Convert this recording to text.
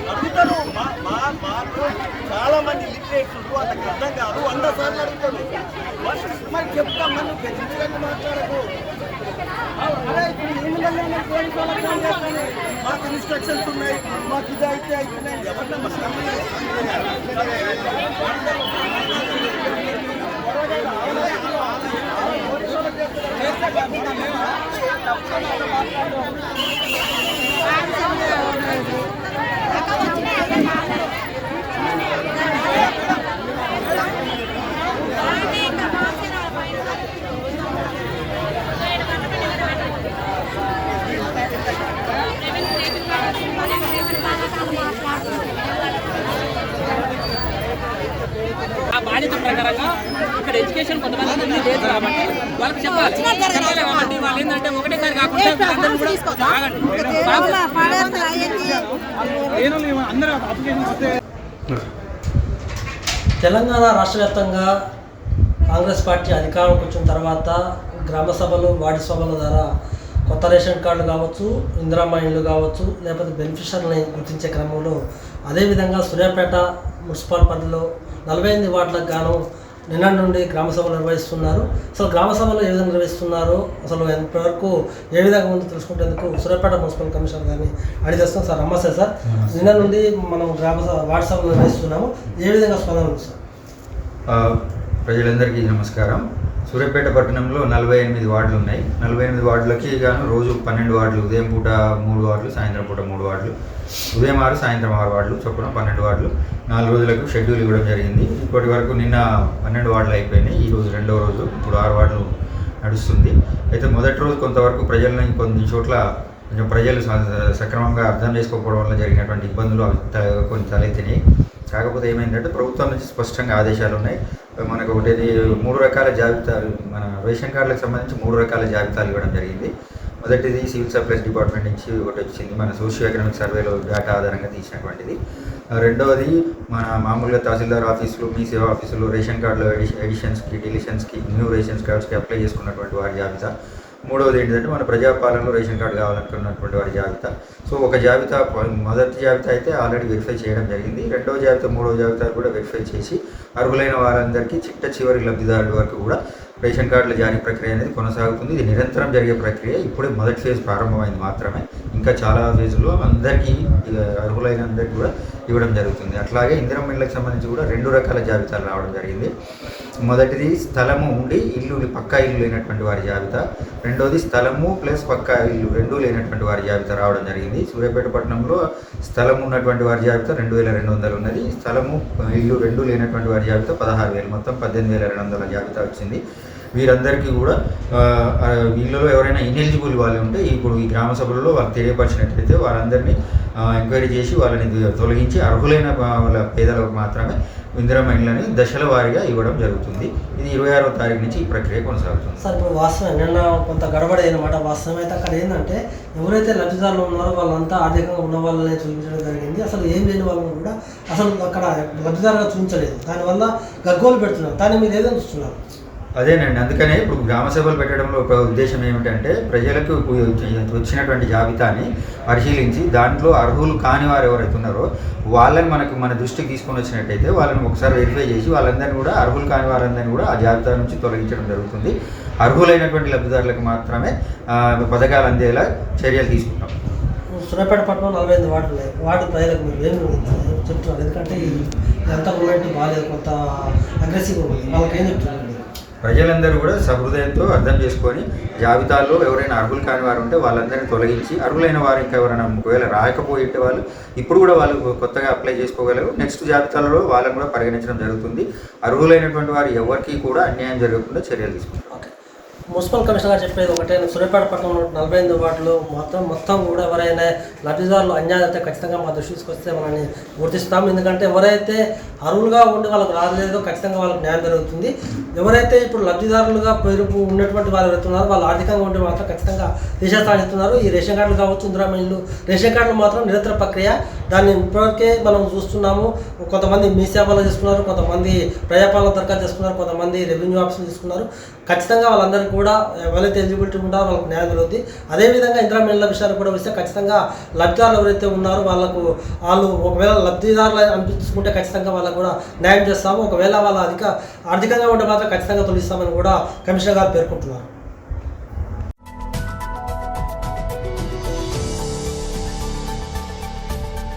అడుగుతారు చాలా మంది లిటరేట్స్ వాళ్ళకి అర్థం కాదు 100 సార్లు అడుగుతారు. మరి చెప్తాం మనం గెలిచినట్టు మాట్లాడకు. మాకు ఇన్స్ట్రక్షన్స్ ఉన్నాయి, మాకు ఇది అయితే అవుతున్నాయి. ఎవరన్నా ఆ బాధ్యత ప్రకారంగా ఇక్కడ ఎడ్యుకేషన్ కొంతమంది లేదు కాబట్టి వాళ్ళకి చెప్పాలి కాబట్టి వాళ్ళు ఏంటంటే ఒకటేసారి కాకుండా తెలంగాణ రాష్ట్ర వ్యాప్తంగా కాంగ్రెస్ పార్టీ అధికారంలోకి వచ్చిన తర్వాత గ్రామ సభలు వార్డు సభల ద్వారా కొత్త రేషన్ కార్డులు కావచ్చు, ఇందిరమ్మ ఇళ్ళు కావచ్చు, లేకపోతే బెనిఫిషియర్ని గుర్తించే క్రమంలో అదేవిధంగా సూర్యాపేట మున్సిపల్ పరిధిలో 48 వార్డులకు గాను నిన్న నుండి గ్రామ సభలు నిర్వహిస్తున్నారు. అసలు గ్రామ సభలు ఏ విధంగా నిర్వహిస్తున్నారో అసలు ఎంతవరకు ఏ విధంగా ఉందో తెలుసుకునేందుకు సూర్యాపేట మున్సిపల్ కమిషనర్ గారిని అడిగేస్తాం. సార్ నమస్తే సార్. నిన్న నుండి మనం వార్డు సభలు నిర్వహిస్తున్నాము, ఏ విధంగా స్పందన ఉంది సార్? ప్రజలందరికీ నమస్కారం. సూర్యాపేట పట్టణంలో 48 వార్డులు ఉన్నాయి. 48 వార్డులకి గాను రోజు 12 వార్డులు, ఉదయం పూట 3 వార్డులు, సాయంత్రం పూట 3 వార్డులు, ఉదయం 6 సాయంత్రం 6 వార్డులు చొప్పున 12 వార్డులు 4 రోజులకు షెడ్యూల్ ఇవ్వడం జరిగింది. ఇప్పటి వరకు నిన్న 12 వార్డులు అయిపోయినాయి. ఈరోజు 2వ రోజు, ఇప్పుడు 6 వార్డులు నడుస్తుంది. అయితే మొదటి రోజు కొంతవరకు ప్రజలను కొన్ని చోట్ల కొంచెం ప్రజలు సక్రమంగా అర్థం చేసుకోకపోవడం వల్ల జరిగినటువంటి ఇబ్బందులు కొన్ని తలెత్తినాయి. కాకపోతే ఏమైందంటే ప్రభుత్వం నుంచి స్పష్టంగా ఆదేశాలు ఉన్నాయి. మనకు ఒకటి 3 రకాల జాబితాలు, మన రేషన్ కార్డులకు సంబంధించి 3 రకాల జాబితాలు ఇవ్వడం జరిగింది. మొదటిది సివిల్ సప్లైస్ డిపార్ట్మెంట్ నుంచి ఒకటి వచ్చింది, మన సోషియో ఎకనామిక్ సర్వేలో డేటా ఆధారంగా తీసినటువంటిది. రెండవది మన మామూలుగా తహసీల్దార్ ఆఫీసులు, మీ సేవా ఆఫీసులు రేషన్ కార్డులో ఎడిషన్స్కి, డిలిషన్స్కి, న్యూ రేషన్ కార్డ్స్కి అప్లై చేసుకున్నటువంటి వారి జాబితా. మూడవది ఏంటంటే మన ప్రజాపాలనలో రేషన్ కార్డు కావాలనుకున్నటువంటి వారి జాబితా. సో ఒక జాబితా, మొదటి జాబితా అయితే ఆల్రెడీ వెరిఫై చేయడం జరిగింది. రెండవ జాబితా, మూడవ జాబితా కూడా వెరిఫై చేసి అర్హులైన వారందరికీ చివరి లబ్ధిదారుల వరకు కూడా రేషన్ కార్డుల జారీ ప్రక్రియ అనేది కొనసాగుతుంది. ఇది నిరంతరం జరిగే ప్రక్రియ. ఇప్పుడే మొదటి ఫేజ్ ప్రారంభమైంది మాత్రమే. ఇంకా చాలా ఫేజ్లో అందరికీ, అర్హులైన అందరికీ కూడా ఇవ్వడం జరుగుతుంది. అట్లాగే ఇందిరమ్మ ఇళ్ళకి సంబంధించి కూడా 2 రకాల జాబితాలు రావడం జరిగింది. మొదటిది స్థలము ఉండి పక్కా ఇల్లు లేనటువంటి వారి జాబితా. రెండోది స్థలము ప్లస్ పక్కా ఇల్లు 2 లేనటువంటి వారి జాబితా రావడం జరిగింది. సూర్యాపేట పట్టణంలో స్థలం ఉన్నటువంటి వారి జాబితా 2200 ఉన్నది. స్థలము ఇల్లు 2 లేనటువంటి వారి జాబితా 16,000, మొత్తం 18,200 జాబితా వచ్చింది. వీరందరికీ కూడా వీళ్ళలో ఎవరైనా ఇనెలిజిబుల్ వాళ్ళు ఉంటే ఇప్పుడు ఈ గ్రామ సభలలో వాళ్ళు తెలియపరిచినట్లయితే వారందరినీ ఎంక్వైరీ చేసి వాళ్ళని తొలగించి అర్హులైన వాళ్ళ పేదలకు మాత్రమే ఇందిరమ్మ ఇళ్ళని దశల వారీగా ఇవ్వడం జరుగుతుంది. ఇది 26వ తారీఖు నుంచి ఈ ప్రక్రియ కొనసాగుతుంది. సార్ ఇప్పుడు వాస్తవం నిన్న కొంత గడబడి అయినమాట. వాస్తవం అయితే అక్కడ ఏంటంటే ఎవరైతే లబ్ధిదారులు ఉన్నారో వాళ్ళంతా ఆర్థికంగా ఉన్న వాళ్ళని చూపించడం జరిగింది. అసలు ఏం లేని వాళ్ళని కూడా అసలు అక్కడ లబ్ధిదారుగా చూపించలేదు. దానివల్ల గగ్గోలు పెడుతున్నారు. దాన్ని మీరు ఏదైనా చూస్తున్నారు? అదేనండి, అందుకనే ఇప్పుడు గ్రామ సభలు పెట్టడంలో ఒక ఉద్దేశం ఏమిటంటే ప్రజలకు వచ్చినటువంటి జాబితాని పరిశీలించి దాంట్లో అర్హులు కాని వారు ఎవరైతే ఉన్నారో వాళ్ళని మన దృష్టికి తీసుకొని వచ్చినట్టయితే వాళ్ళని ఒకసారి వెరిఫై చేసి వాళ్ళందరినీ కూడా, అర్హులు కాని వారందరినీ కూడా ఆ జాబితా నుంచి తొలగించడం జరుగుతుంది. అర్హులైనటువంటి లబ్ధిదారులకు మాత్రమే పథకాలు అందేలా చర్యలు తీసుకుంటాం. సూర్యాపేట పట్టణంలో 45 వార్డులు ఉన్నాయి. వార్డు ప్రజలకు మీరు ఏం చెప్తున్నారు? ఎందుకంటే ఎంత మూమెంట్ బాగాలేదు, కొంత అగ్రెసివ్గా ఉంది. వాళ్ళకి ఏం చెప్తున్నారు? ప్రజలందరూ కూడా సహృదయంతో అర్థం చేసుకొని జాబితాల్లో ఎవరైనా అర్హులు కాని వారు ఉంటే వాళ్ళందరినీ తొలగించి అర్హులైన వారు ఇంకా ఎవరైనా ఒకవేళ రాకపోయేట వాళ్ళు ఇప్పుడు కూడా వాళ్ళు కొత్తగా అప్లై చేసుకోగలరు. నెక్స్ట్ జాబితాలలో వాళ్ళని కూడా పరిగణించడం జరుగుతుంది. అర్హులైనటువంటి వారు ఎవరికి కూడా అన్యాయం జరగకుండా చర్యలు తీసుకుంటారు. మున్సిపల్ కమిషనర్ చెప్పేది ఒకటే, సూర్యాపేట పట్టణంలో 48 వార్డులు మొత్తం కూడా ఎవరైనా లబ్ధిదారులు అన్యాయం అయితే ఖచ్చితంగా మా దృష్టి తీసుకొస్తే మనల్ని గుర్తిస్తాం. ఎందుకంటే ఎవరైతే అర్హులుగా ఉండి వాళ్ళకి రాలేదో ఖచ్చితంగా వాళ్ళకి న్యాయం జరుగుతుంది. ఎవరైతే ఇప్పుడు లబ్ధిదారులుగా పేరు ఉన్నటువంటి వాళ్ళు వెళ్తున్నారో వాళ్ళు ఆర్థికంగా ఉండే మాత్రం ఖచ్చితంగా తీసేస్తానిస్తున్నారు. ఈ రేషన్ కార్డులు కావచ్చు, ఇందిరమ్మ ఇళ్ళు రేషన్ కార్డులు మాత్రం నిరంతర ప్రక్రియ దాన్ని ఇప్పటివరకే మనం చూస్తున్నాము. కొంతమంది మీ సేవలు తీసుకున్నారు, కొంతమంది ప్రజాపాలన దరఖాస్తు చేసుకున్నారు, కొంతమంది రెవెన్యూ ఆఫీసులు తీసుకున్నారు. ఖచ్చితంగా వాళ్ళందరికీ కూడా ఎవరైతే ఎలిజిబిలిటీ ఉన్నారో వాళ్ళకి న్యాయం జరుగుతుంది. అదేవిధంగా ఇందిరా మహిళల విషయాలు కూడా వస్తే ఖచ్చితంగా లబ్ధిదారులు ఎవరైతే ఉన్నారో వాళ్ళు ఒకవేళ లబ్ధిదారులు అనిపించుకుంటే ఖచ్చితంగా వాళ్ళకు కూడా న్యాయం చేస్తాము. ఒకవేళ వాళ్ళ ఆర్థికంగా ఉంటే మాత్రం ఖచ్చితంగా తొలగిస్తామని కూడా కమిషనర్ గారు పేర్కొంటున్నారు.